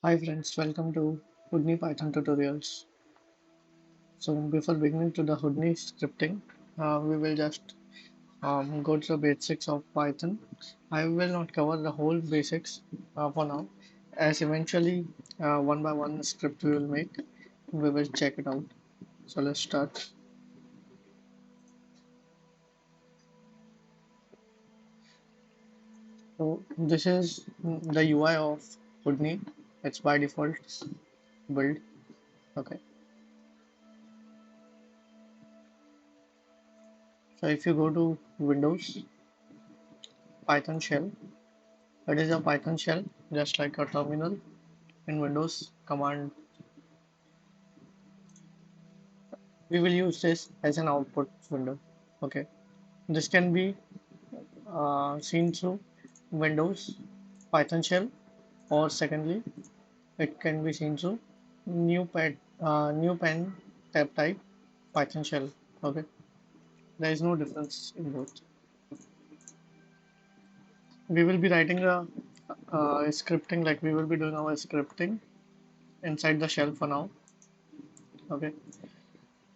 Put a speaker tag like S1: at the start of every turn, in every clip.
S1: Hi friends, welcome to Houdini Python tutorials. So before beginning to the Houdini scripting, we will just go to the basics of Python. I will not cover the whole basics for now, as eventually one by one script we will make. We will check it out. So let's start. So this is the UI of Houdini. It's by default build. Okay. So if you go to Windows, Python shell. It is a Python shell, just like a terminal in Windows command. We will use this as an output window. Okay, this can be seen through Windows Python shell, or secondly, it can be seen through new pen tab type Python shell. Okay, there is no difference in both. We will be writing a scripting, like we will be doing our scripting inside the shell for now. Okay,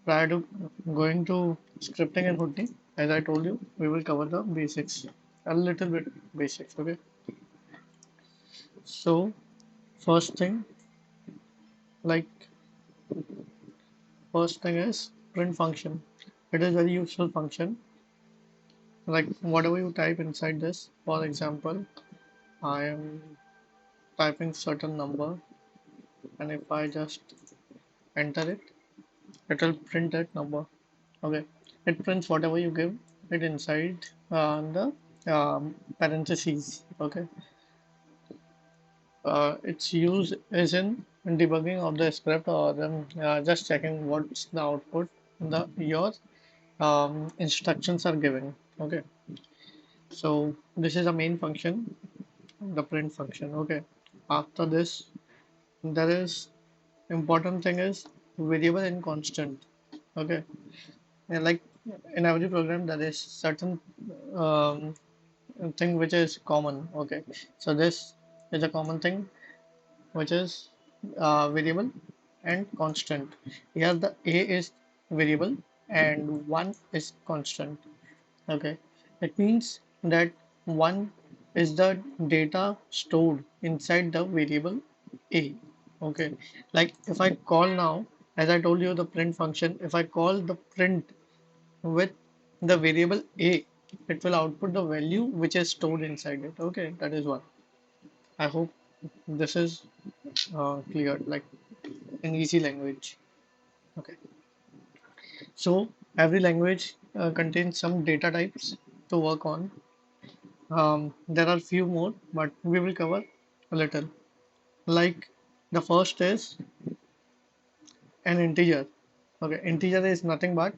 S1: prior to going to scripting and Houdini, as I told you, we will cover the basics, a little bit basics. Okay. So first thing, like first thing is print function. It is very useful function. Like whatever you type inside this, for example, I am typing certain number, and if I just enter it, it will print that number. Okay. It prints whatever you give it inside the parentheses. Okay. Its use is in debugging of the script, or just checking what's the output the your instructions are giving. Okay, so this is a main function, the print function. Okay, after this there is important thing is variable and constant. Okay, and like in every program there is certain um, thing which is common. Okay, so this is a common thing which is variable and constant. Here the a is variable and 1 is constant. Okay, it means that 1 is the data stored inside the variable a. Okay, like if I call now, as I told you, the print function, if I call the print with the variable a, it will output the value which is stored inside it. Okay, that is one. I hope this is clear, like in easy language. Okay, so every language contains some data types to work on. There are few more, but we will cover a little. Like the first is an integer. Okay, integer is nothing but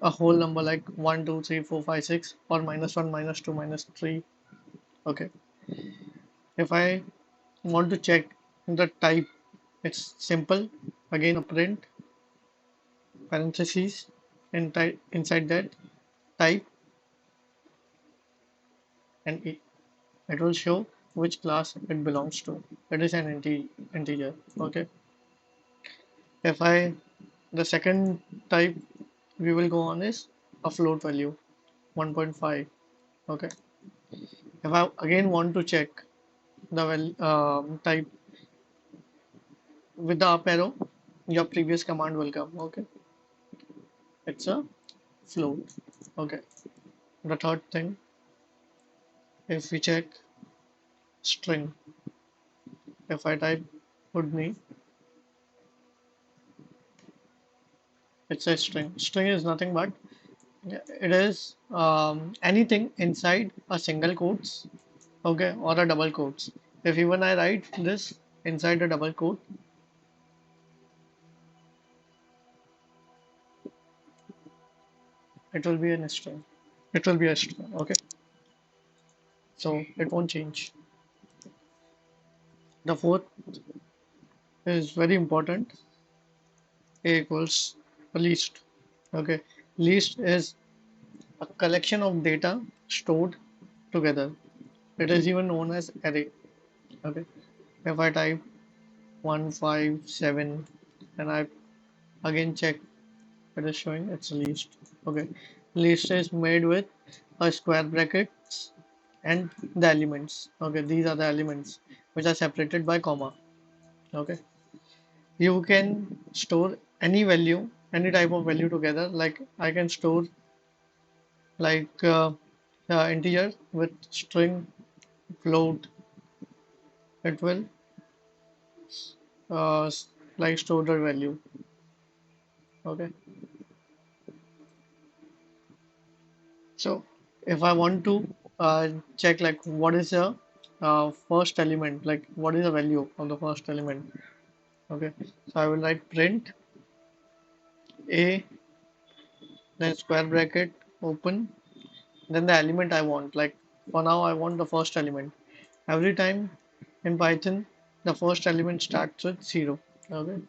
S1: a whole number like 1, 2, 3, 4, 5, 6, or -1, -2, -3. Okay, if I want to check the type, it's simple. Again, a print parentheses inside that type, and it will show which class it belongs to. It is an integer. Okay, if I the second type we will go on is a float value 1.5. Okay, if I again want to check the type with the up arrow, your previous command will come. Okay, it's a float. Okay, the third thing, if we check string, if I type Houdini, it's a string. String is nothing but, yeah, it is anything inside a single quotes, okay, or a double quotes. If even I write this inside a double quote, it will be a string. It will be a string, okay. So it won't change. The fourth is very important. A equals a list. Okay, list is a collection of data stored together. It is even known as array. Okay, if I type 157, and I again check. It is showing it's list. Okay, list is made with a square brackets and the elements. Okay, these are the elements which are separated by comma. Okay, you can store any value, any type of value together. Like I can store like integer with string, float. It will uh, like store the value. Okay, so if I want to check like what is the first element, like what is the value of the first element. Okay, so I will write print a, then square bracket open, then the element I want. Like for now I want the first element. Every time in Python the first element starts with 0. Okay,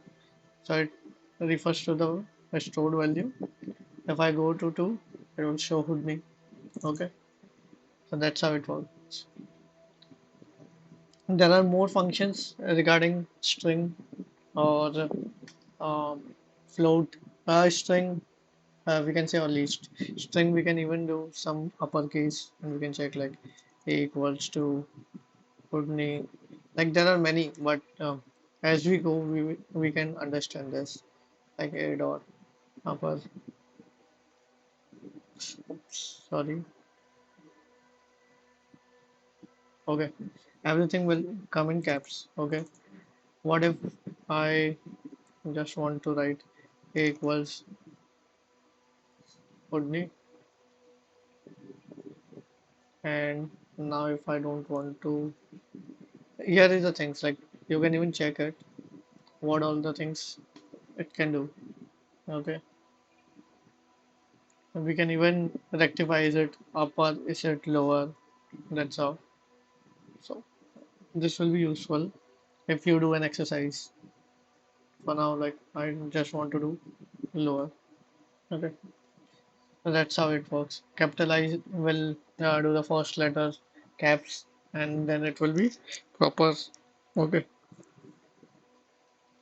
S1: so it refers to the stored value. If I go to 2, it will show Houdini. Okay, so that's how it works. There are more functions regarding string or um, float. String, we can say, or least string. We can even do some uppercase, and we can check like a equals to Houdini. Like there are many, but as we go, we can understand this. Like a dot upper. Sorry. Okay, everything will come in caps. Okay, what if I just want to write a equals Houdini, and now if I don't want to, here is the things like you can even check it what all the things it can do. Okay, we can even rectify, is it upper, is it lower, that's how. So this will be useful if you do an exercise. For now, like I just want to do lower. Okay, so that's how it works. Capitalize will do the first letter, caps, and then it will be proper. Okay,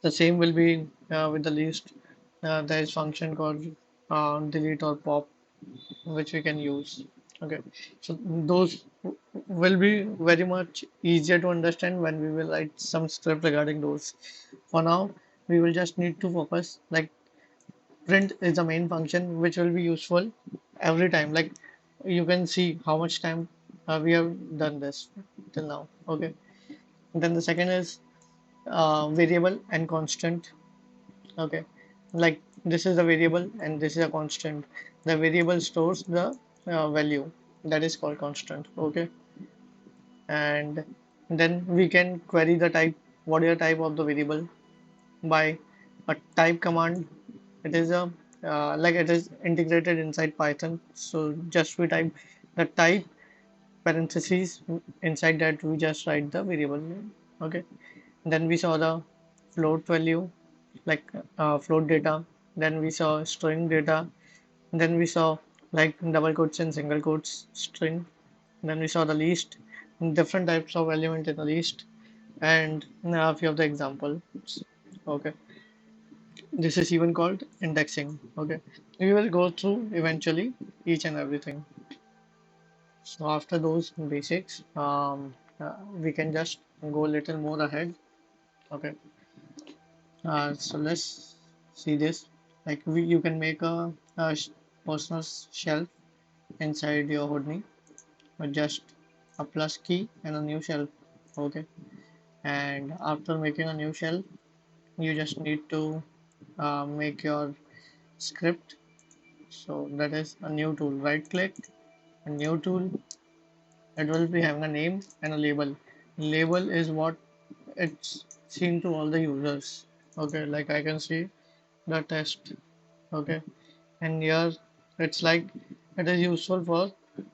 S1: the same will be with the list. There is function called delete or pop, which we can use. Okay, so those will be very much easier to understand when we will write some script regarding those. For now, we will just need to focus like print is the main function which will be useful every time. Like you can see how much time we have done this till now. Okay, then the second is variable and constant. Okay, like this is a variable and this is a constant. The variable stores the value that is called constant. Okay, and then we can query the type. What is the type of the variable by a type command. It is a like it is integrated inside Python. So just we type the type parentheses, inside that we just write the variable name. Okay, then we saw the float value, like float data. Then we saw string data. Then we saw like double quotes and single quotes string. Then we saw the list, different types of element in the list, and a few of the examples. Okay, this is even called indexing. Okay, we will go through eventually each and everything. So after those basics, we can just go a little more ahead. Okay, so let's see this. Like you can make personal shelf inside your Houdini with just a plus key and a new shelf. Okay, and after making a new shelf, you just need to make your script. So that is a new tool. Right click, a new tool. It will be having a name and a label. Label is what it's seen to all the users. Okay, like I can see the test. Okay, and here it's like it is useful for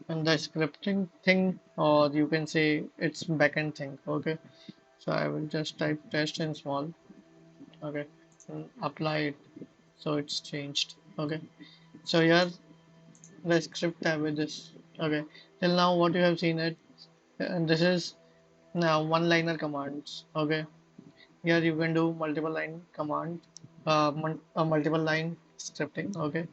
S1: and the scripting thing, or you can say it's backend thing. Okay, so I will just type test in small. Okay, and apply it. So it's changed. Okay, so here the script tab with this. Okay, till now what you have seen it, and this is now one liner commands. Okay, here you can do multiple line command, multiple line scripting. Okay,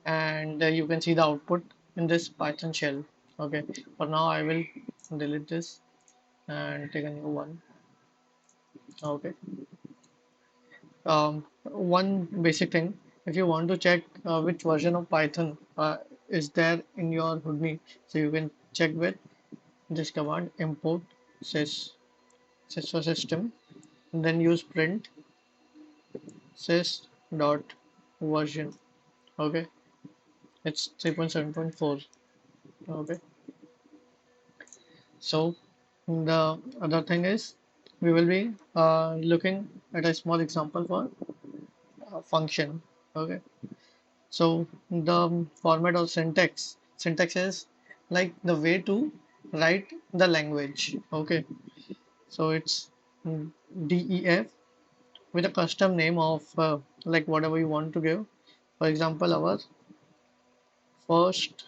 S1: and you can see the output in this Python shell. Okay, for now I will delete this and take a new one. Okay, one basic thing, if you want to check which version of Python is there in your Houdini, so you can check with this command import sys for system, and then use print sys dot version. Okay, it's 3.7.4. Okay, so the other thing is we will be looking at a small example for function. Okay, so the format of syntax is like the way to write the language. Okay, so it's def with a custom name of like whatever you want to give. For example, our first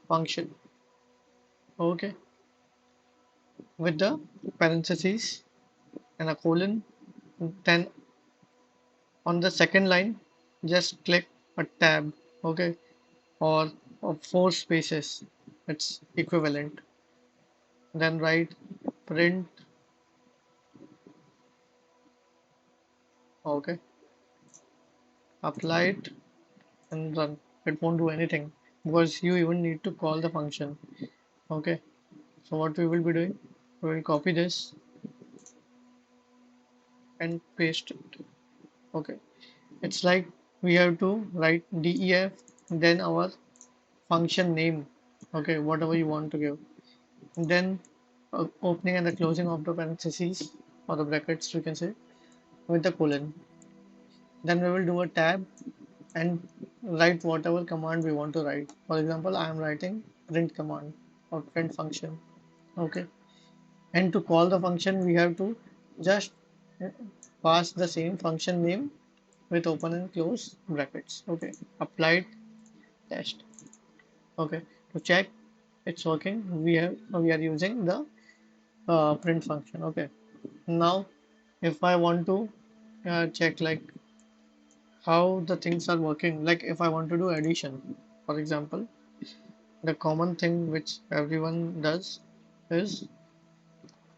S1: function. Okay, with the parentheses and a colon. Then on the second line, just click a tab. Okay, or four spaces. It's equivalent. Then write print. Okay, apply it and run. It won't do anything because you even need to call the function. Okay, so what we will be doing, we will copy this and paste it. Okay, it's like we have to write def, then our function name. Okay, whatever you want to give, and then opening and the closing of the parentheses or the brackets, we can say, with the colon. Then we will do a tab and write whatever command we want to write. For example, I am writing print command or print function. Okay, and to call the function, we have to just pass the same function name with open and close brackets. Okay, applied test. Okay, to check it's working, we are using the print function. Okay, now if I want to check like how the things are working, like if I want to do addition, for example, the common thing which everyone does is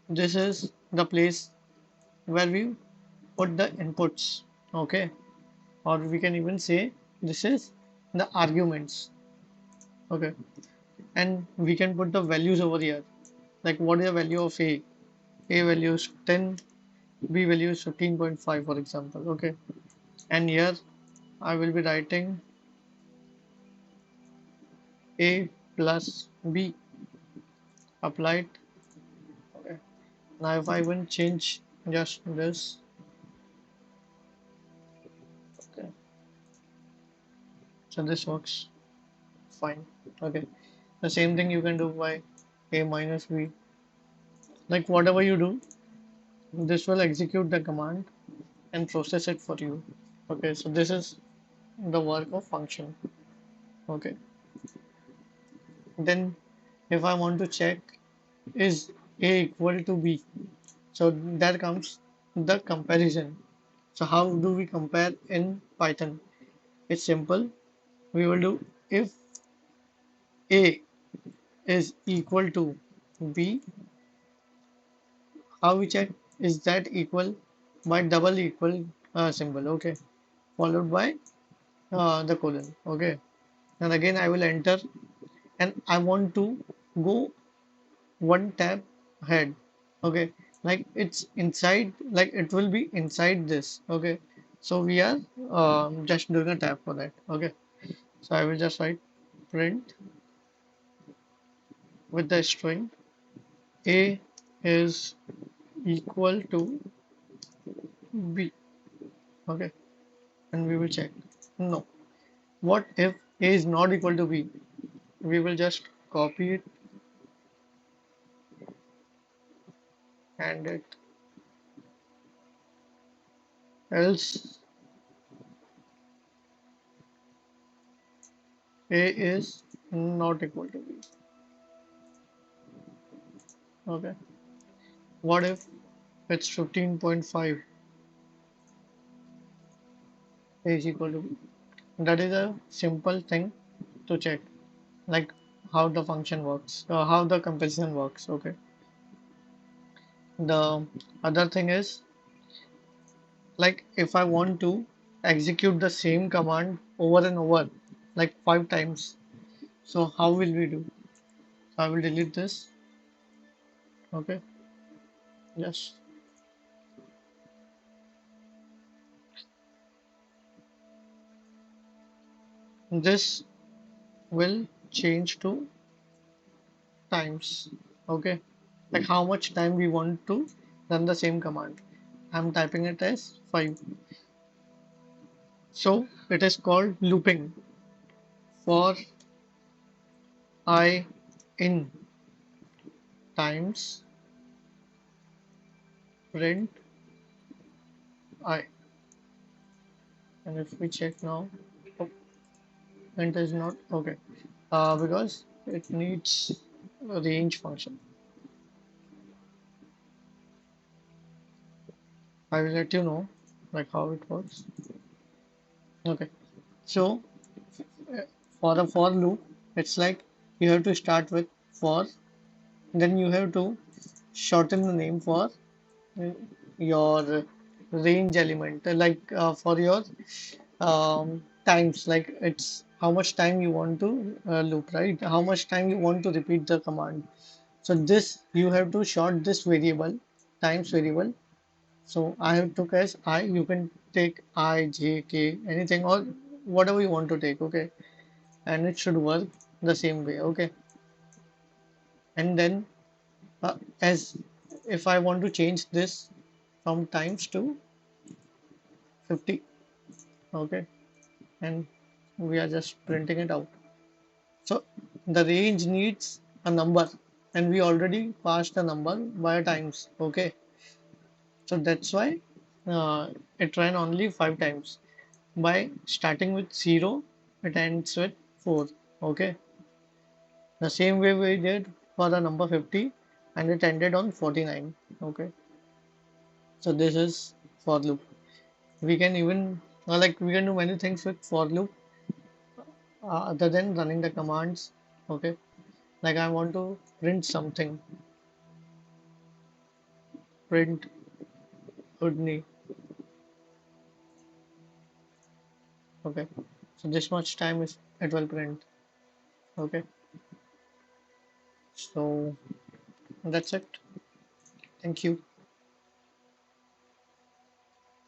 S1: this is the place where we put the inputs. Okay, or we can even say this is the arguments. Okay, and we can put the values over here, like what is the value of a value is 10, b value is 15.5, for example. Okay, and here I will be writing a plus b applied. Okay, now if I even change just this. Okay, so this works fine. Okay, the same thing you can do by a minus b, like whatever you do, this will execute the command and process it for you. Okay, so this is the work of function. Okay, then if I want to check is a equal to b, so there comes the comparison. So how do we compare in Python? It's simple. We will do if a is equal to b, how we check is that equal by double equal symbol. Okay, followed by the colon. Okay, and again I will enter, and I want to go one tab ahead. Okay, like it's inside, like it will be inside this. Okay, so we are just doing a tab for that. Okay, so I will just write print with the string a is equal to b. Okay, and we will check. No, what if a is not equal to b? We will just copy it and it else a is not equal to b. Okay, what if it's 15.5 is equal to B. That is a simple thing to check, like how the function works, how the comparison works. Okay. The other thing is, like if I want to execute the same command over and over, like 5 times, so how will we do? So I will delete this. Okay. Yes. This will change to times. Okay. Like how much time we want to run the same command. I'm typing it as 5. So it is called looping. For I in times print I. And if we check now, oh, print is not okay. Because it needs a range function. I will let you know like how it works. Okay. So uh, for a for loop, it's like you have to start with for, then you have to shorten the name for uh, your range element, like for your times, like it's how much time you want to loop, right? How much time you want to repeat the command. So this you have to short this variable, times variable. So I have took as I, you can take I, J, K, anything or whatever you want to take, okay? And it should work the same way, okay? And then as if I want to change this from times to 50, okay? And we are just printing it out. So the range needs a number and we already passed the number by times, okay? So that's why it ran only 5 times. By starting with 0, it ends with 4, okay? The same way we did for the number 50 and it ended on 49, okay? So this is for loop. We can even like we can do many things with for loop other than running the commands, okay? Like I want to print something, print Houdini, okay? So this much time is it will print, okay? So that's it. Thank you.